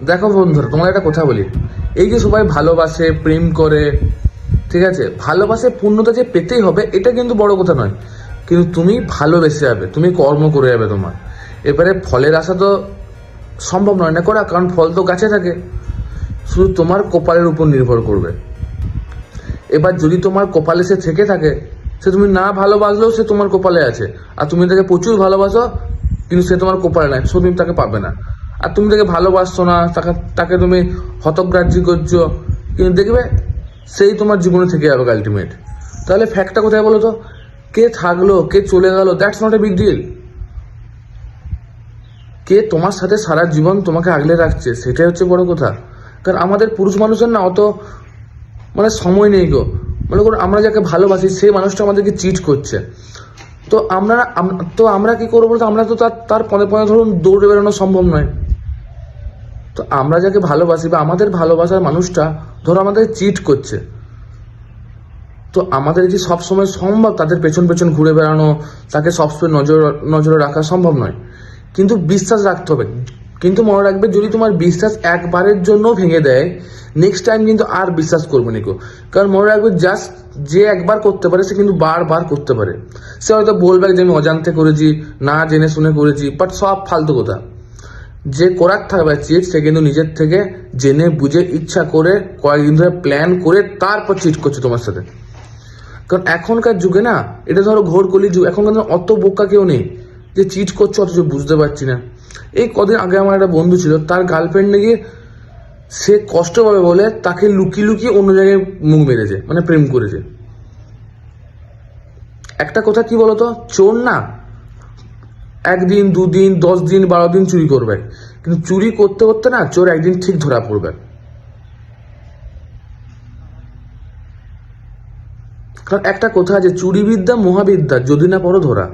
দেখো বন্ধুরা, তোমার একটা কথা বলি, এই যে সবাই ভালোবাসে, প্রেম করে, ঠিক আছে, ভালোবাসে পূর্ণতা যে পেতেই হবে এটা কিন্তু বড় কথা নয়, কিন্তু তুমি ভালোবেসে যাবে, তুমি কর্ম করে যাবে তোমার। এবারে ফলের আশা তো সম্ভব নয় না করা, কারণ ফল তো গাছে থাকে, শুধু তোমার কপালের উপর নির্ভর করবে। এবার যদি তোমার কপালে সে থেকে থাকে, সে তুমি না ভালোবাসলেও সে তোমার কপালে আছে, আর তুমি তাকে প্রচুর ভালোবাসো কিন্তু সে তোমার কপালে নাই, সো তুমি তাকে পাবে না। আর তুমি তাকে ভালোবাসছো না, তাকে তাকে তুমি হতগ্রাহ্য করছো, কিন্তু দেখবে সেই তোমার জীবনে থেকে যাবে আলটিমেট। তাহলে ফ্যাক্টটা কোথায় বলো তো? কে থাকলো, কে চলে গেল, that's not a big deal. কে তোমার সাথে সারা জীবন তোমাকে আগলে রাখছে সেটাই হচ্ছে বড় কথা। কারণ আমাদের পুরুষ মানুষের না অত সময় নেই গো। মনে করো আমরা যাকে ভালোবাসি সেই মানুষটা আমাদেরকে চিট করছে, তো আমরা কি করবো বলতো? আমরা তো তার পদে পদে ধরুন দৌড়ে বেরোনো সম্ভব নয়। তো আমরা যাকে ভালোবাসি বা আমাদের ভালোবাসার মানুষটা ধরো আমাদের চিট করছে, তো আমাদের কি সবসময় সম্ভব তাদের পেছন পেছন ঘুরে বেড়ানো, তাকে সবসময় নজরে রাখা সম্ভব নয়, কিন্তু বিশ্বাস রাখতে হবে। কিন্তু মনে রাখবে, যদি তোমার বিশ্বাস একবারের জন্য ভেঙে দেয়, নেক্সট টাইম কিন্তু আর বিশ্বাস করবে না কেউ। কারণ মনে রাখবে, জাস্ট যে একবার করতে পারে সে কিন্তু বারবার করতে পারে। সে হয়তো বলবে যে আমি অজান্তে করেছি, না জেনে শুনে করেছি, বাট সব ফালতু কথা। যে করার থাকবে চিট, সে কিন্তু নিজের থেকে জেনে বুঝে ইচ্ছা করে কয়েকদিন ধরে প্ল্যান করে তারপর চিট করছে তোমার সাথে। কারণ এখনকার যুগে না, এটা ধরো ঘোর কলি যুগ, এখনকার অত বোকা কেউ নেই যে চিট করছে অথচ বুঝতে পারছি না। এই কদিন আগে আমার একটা বন্ধু ছিল, তার গার্লফ্রেন্ডে গিয়ে সে কষ্ট পাবে বলে তাকে লুকিয়ে লুকিয়ে অন্য জায়গায় মুখ মেরেছে, প্রেম করেছে। একটা কথা কি বলতো, চোর না একদিন, দুদিন, 10 দিন, 12 দিন চুরি করবে, কিন্তু চুরি করতে করতে না চোর একদিন ঠিক ধরা পড়বে। কারণ একটা কথা আছে, চুরি বিদ্যা মহাবিদ্যা, যদি না পড়ো ধরা।